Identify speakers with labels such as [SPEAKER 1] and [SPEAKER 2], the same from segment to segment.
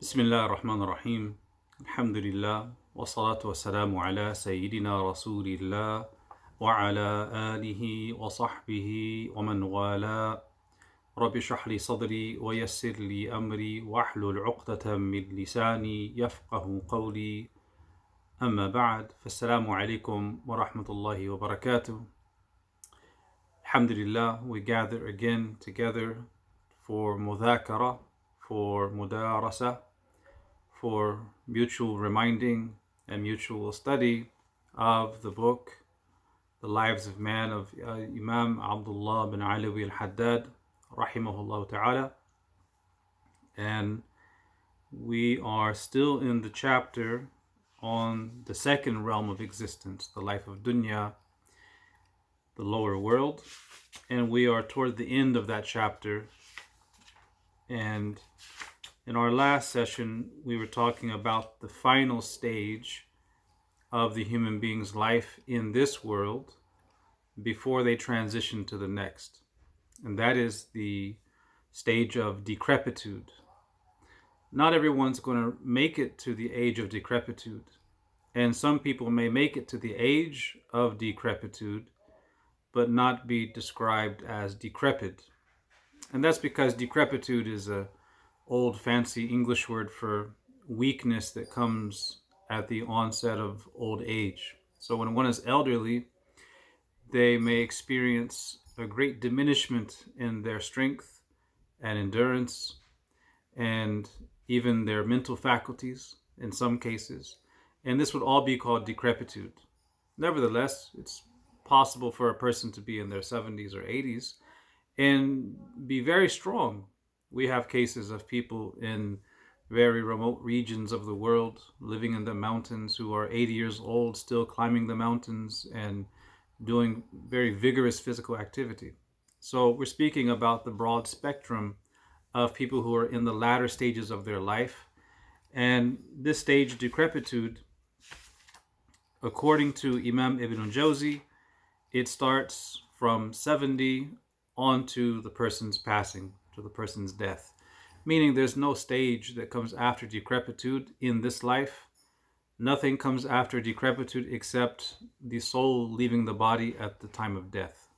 [SPEAKER 1] بسم الله الرحمن الرحيم الحمد لله والصلاة والسلام على سيدنا رسول الله وعلى آله وصحبه ومن والاه رب اشرح لي صدري ويسر لي أمري واحلل عقدة من لساني يفقه قولي أما بعد فالسلام عليكم ورحمة الله وبركاته. Alhamdulillah, we gather again together for mudhakara, for mudarasa, for mutual reminding and mutual study of the book, The Lives of Man of Imam Abdullah bin Alawi al-Haddad, rahimahullah ta'ala. And we are still in the chapter on the second realm of existence, the life of Dunya, the lower world. And we are toward the end of that chapter. And in our last session, we were talking about the final stage of the human being's life in this world before they transition to the next. And that is the stage of decrepitude. Not everyone's going to make it to the age of decrepitude. And some people may make it to the age of decrepitude, but not be described as decrepit. And that's because decrepitude is a old fancy English word for weakness that comes at the onset of old age. So when one is elderly, they may experience a great diminishment in their strength and endurance and even their mental faculties in some cases. And this would all be called decrepitude. Nevertheless, it's possible for a person to be in their 70s or 80s and be very strong. We have cases of people in very remote regions of the world living in the mountains who are 80 years old, still climbing the mountains and doing very vigorous physical activity. So we're speaking about the broad spectrum of people who are in the latter stages of their life. And this stage, decrepitude, according to Imam Ibn Jawzi, it starts from 70 on to the person's passing, to the person's death. Meaning there's no stage that comes after decrepitude in this life. Nothing comes after decrepitude except the soul leaving the body at the time of death.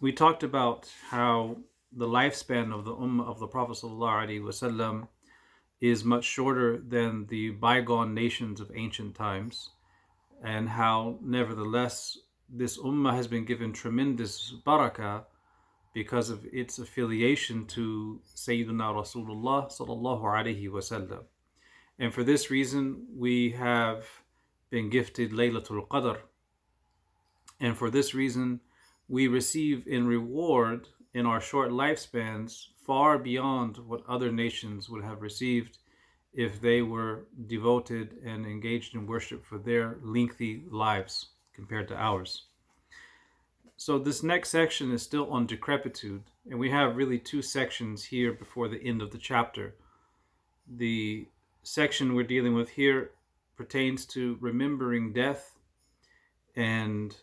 [SPEAKER 1] We talked about how the lifespan of the Ummah of the Prophet ﷺ is much shorter than the bygone nations of ancient times, and how nevertheless this Ummah has been given tremendous barakah because of its affiliation to Sayyidina Rasulullah sallallahu alaihi wasallam. And for this reason, we have been gifted Laylatul Qadr. And for this reason, we receive in reward in our short lifespans far beyond what other nations would have received if they were devoted and engaged in worship for their lengthy lives compared to ours. So this next section is still on decrepitude, and we have really two sections here before the end of the chapter. The section we're dealing with here pertains to remembering death and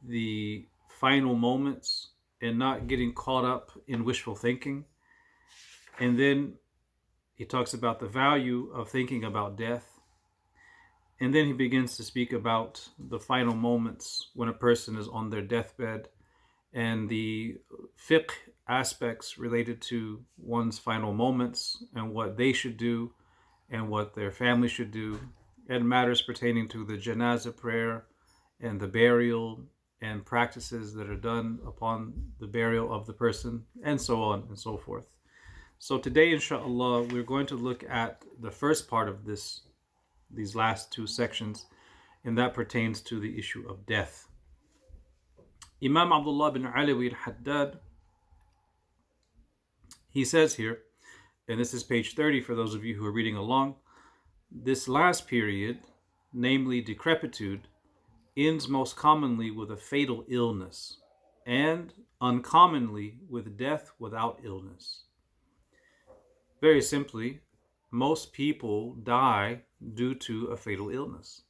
[SPEAKER 1] the final moments and not getting caught up in wishful thinking. And then he talks about the value of thinking about death. And then he begins to speak about the final moments when a person is on their deathbed and the fiqh aspects related to one's final moments and what they should do and what their family should do, and matters pertaining to the janazah prayer and the burial and practices that are done upon the burial of the person, and so on and so forth. So today, inshallah, we're going to look at the first part of these last two sections, and that pertains to the issue of death. Imam Abdullah bin Alawi al-Haddad, he says here, and this is page 30 for those of you who are reading along, this last period, namely decrepitude, ends most commonly with a fatal illness, and uncommonly with death without illness. Very simply, most people die due to a fatal illness.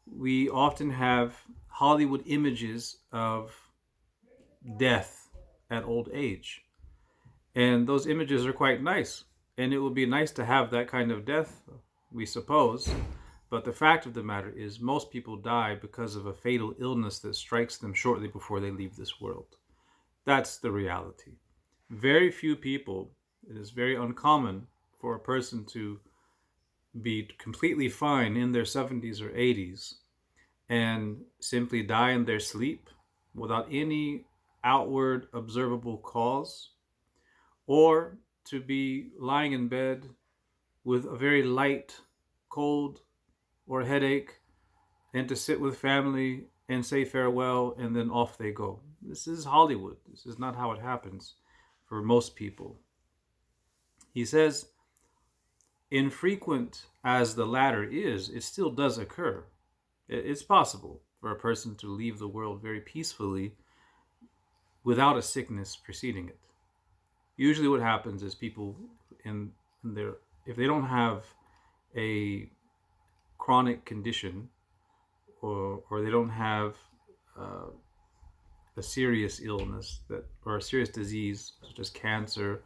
[SPEAKER 1] We often have Hollywood images of death at old age. And those images are quite nice. And it would be nice to have that kind of death, we suppose. But the fact of the matter is, most people die because of a fatal illness that strikes them shortly before they leave this world. That's the reality. Very few people, it is very uncommon for a person to be completely fine in their 70s or 80s and simply die in their sleep without any outward observable cause, or to be lying in bed with a very light cold or headache and to sit with family and say farewell and then off they go. This is Hollywood. This is not how it happens for most people. He says, infrequent as the latter is, it still does occur. It's possible for a person to leave the world very peacefully without a sickness preceding it. Usually what happens is people in their, if they don't have a chronic condition, or they don't have a serious illness that, or a serious disease such as cancer,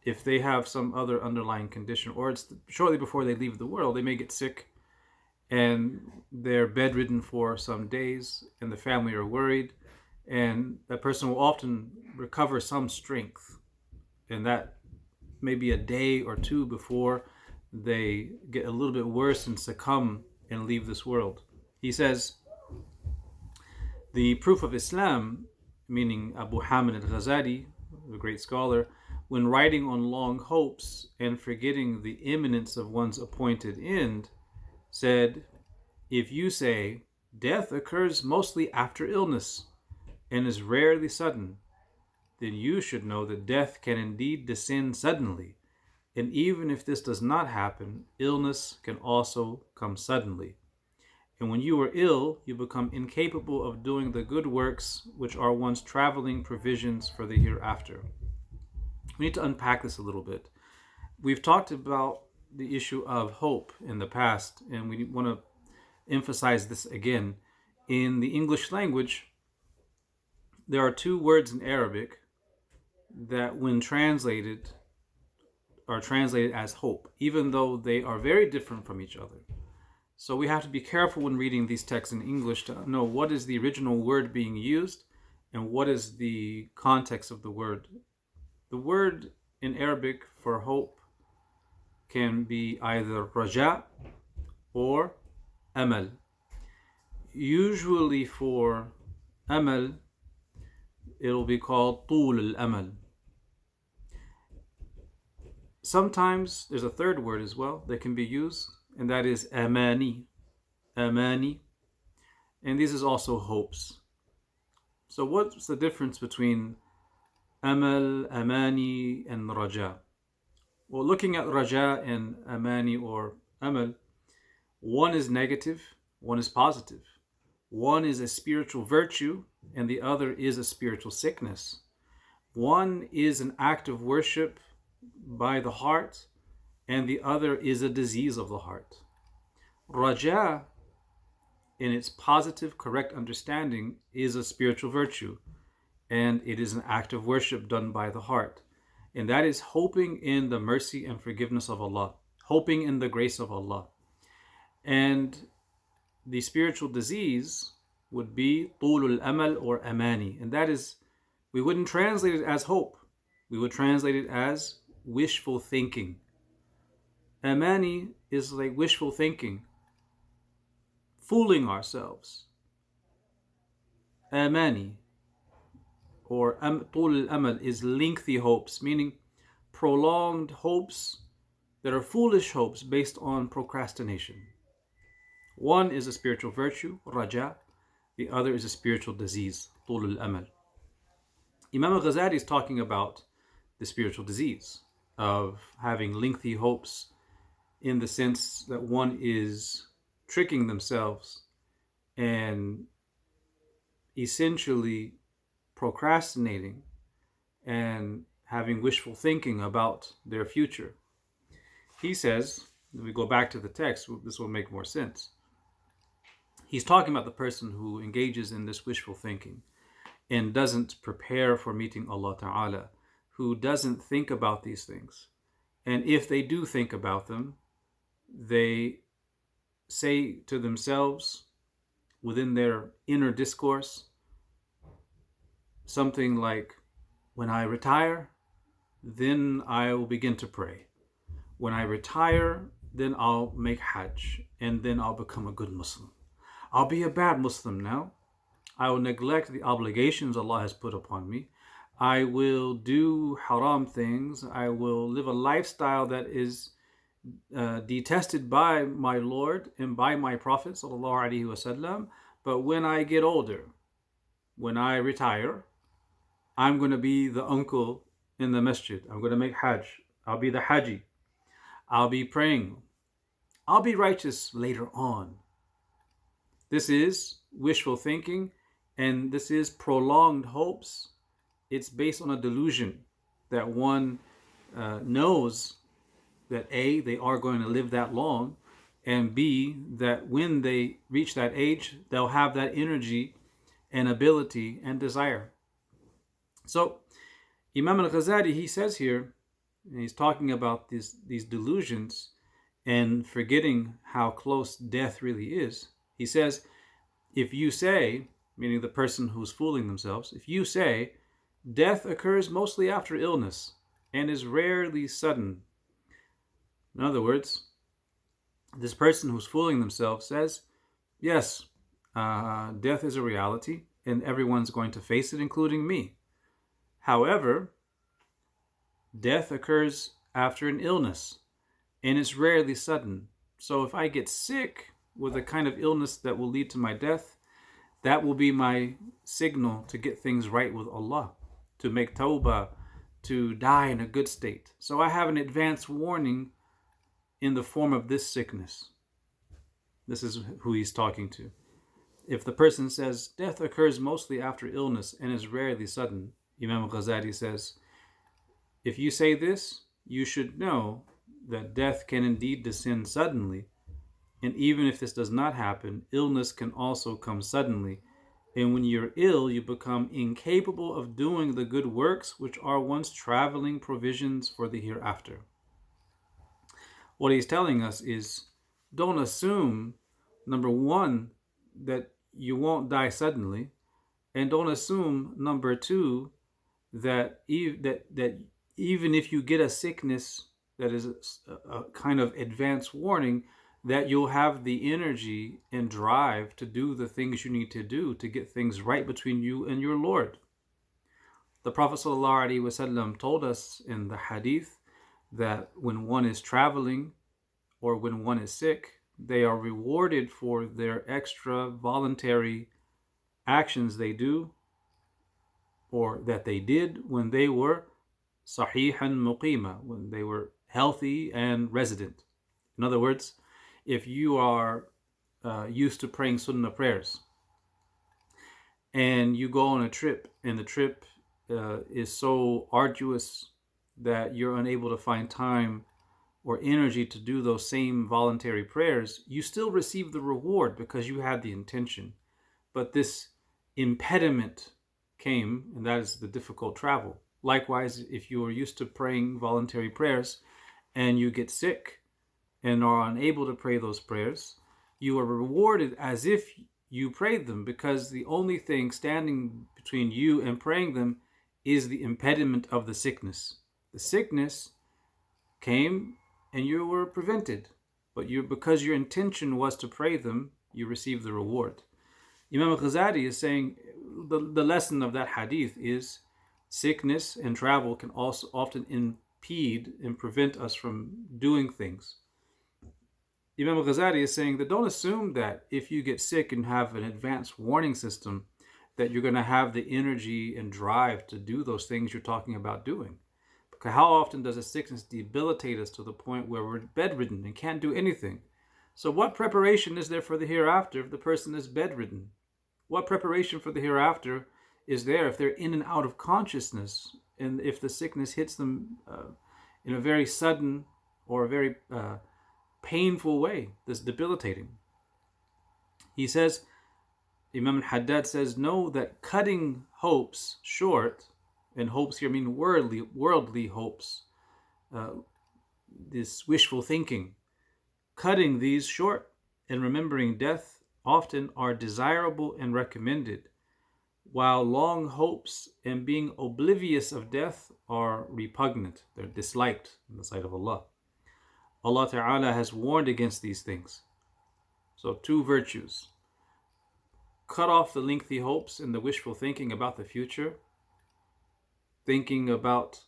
[SPEAKER 1] if they have some other underlying condition, or it's shortly before they leave the world, they may get sick and they're bedridden for some days and the family are worried, and that person will often recover some strength, and that may be a day or two before they get a little bit worse and succumb and leave this world. He says, the proof of Islam, meaning Abu Hamid al-Ghazali, a great scholar, when writing on long hopes and forgetting the imminence of one's appointed end, said, if you say, death occurs mostly after illness and is rarely sudden, then you should know that death can indeed descend suddenly. And even if this does not happen, illness can also come suddenly. And when you are ill, you become incapable of doing the good works which are one's traveling provisions for the hereafter. We need to unpack this a little bit. We've talked about the issue of hope in the past, and we want to emphasize this again. In the English language, there are two words in Arabic that, when translated, are translated as hope, even though they are very different from each other. So we have to be careful when reading these texts in English to know what is the original word being used and what is the context of the word. The word in Arabic for hope can be either raja or amal. Usually for amal, it'll be called tul al-amal. Sometimes there's a third word as well that can be used, and that is amani. Amani. And this is also hopes. So what's the difference between amal, amani, and raja? Well, looking at raja and amani or amal, one is negative, one is positive. One is a spiritual virtue, and the other is a spiritual sickness. One is an act of worship by the heart, and the other is a disease of the heart. Raja, in its positive, correct understanding, is a spiritual virtue, and it is an act of worship done by the heart. And that is hoping in the mercy and forgiveness of Allah, hoping in the grace of Allah. And the spiritual disease would be tulul amal or amani, and that is, we wouldn't translate it as hope, we would translate it as wishful thinking. Amani is like wishful thinking, fooling ourselves. Amani or tulul amal is lengthy hopes, meaning prolonged hopes that are foolish hopes based on procrastination. One is a spiritual virtue, raja. The other is a spiritual disease, tulul amal. Imam al-Ghazali is talking about the spiritual disease of having lengthy hopes, in the sense that one is tricking themselves and essentially procrastinating and having wishful thinking about their future. He says, if we go back to the text, this will make more sense. He's talking about the person who engages in this wishful thinking and doesn't prepare for meeting Allah Ta'ala, who doesn't think about these things, And if they do think about them, they say to themselves within their inner discourse something like, when I retire, then I will begin to pray. When I retire, then I'll make Hajj, and then I'll become a good Muslim. I'll be a bad Muslim now. I will neglect the obligations Allah has put upon me. I will do haram things. I will live a lifestyle that is detested by my Lord and by my Prophet sallallahu alaihi wasallam. But when I get older, when I retire, I'm going to be the uncle in the masjid. I'm going to make Hajj. I'll be the Haji. I'll be praying. I'll be righteous later on. This is wishful thinking, and this is prolonged hopes. It's based on a delusion that one knows that A, they are going to live that long, and B, that when they reach that age, they'll have that energy and ability and desire. So Imam al-Ghazali, he says here, and he's talking about these delusions and forgetting how close death really is. He says, if you say, meaning the person who's fooling themselves, if you say, death occurs mostly after illness and is rarely sudden. In other words, this person who's fooling themselves says, yes, death is a reality and everyone's going to face it, including me. However, death occurs after an illness and it's rarely sudden. So if I get sick with a kind of illness that will lead to my death, that will be my signal to get things right with Allah, to make tawbah, to die in a good state. So I have an advance warning in the form of this sickness. This is who he's talking to. If the person says death occurs mostly after illness and is rarely sudden, Imam Ghazali says, if you say this, you should know that death can indeed descend suddenly. And even if this does not happen, illness can also come suddenly. And when you're ill, you become incapable of doing the good works which are one's traveling provisions for the hereafter. What he's telling us is, don't assume, number one, that you won't die suddenly, and don't assume, number two, that even if you get a sickness that is a kind of advance warning, that you'll have the energy and drive to do the things you need to do to get things right between you and your Lord. The Prophet ﷺ told us in the hadith that when one is traveling or when one is sick, they are rewarded for their extra voluntary actions they do or that they did when they were sahihan muqima, when they were healthy and resident. In other words, if you are used to praying sunnah prayers and you go on a trip and the trip is so arduous that you're unable to find time or energy to do those same voluntary prayers, you still receive the reward because you had the intention. But this impediment came, and that is the difficult travel. Likewise, if you are used to praying voluntary prayers and you get sick and are unable to pray those prayers, you are rewarded as if you prayed them, because the only thing standing between you and praying them is the impediment of the sickness. The sickness came and you were prevented, but because your intention was to pray them, you received the reward. Imam al-Ghazali is saying the lesson of that hadith is sickness and travel can also often impede and prevent us from doing things. Imam al-Ghazali is saying that don't assume that if you get sick and have an advanced warning system that you're going to have the energy and drive to do those things you're talking about doing. Because how often does a sickness debilitate us to the point where we're bedridden and can't do anything? So what preparation is there for the hereafter if the person is bedridden? What preparation for the hereafter is there if they're in and out of consciousness, and if the sickness hits them in a very sudden or a very painful way that's debilitating? He says, Imam al-Haddad says, know that cutting hopes short, and hopes here mean worldly hopes, this wishful thinking, cutting these short and remembering death often are desirable and recommended, while long hopes and being oblivious of death are repugnant. They're disliked in the sight of Allah. Allah Ta'ala has warned against these things. So, two virtues: cut off the lengthy hopes and the wishful thinking about the future, thinking about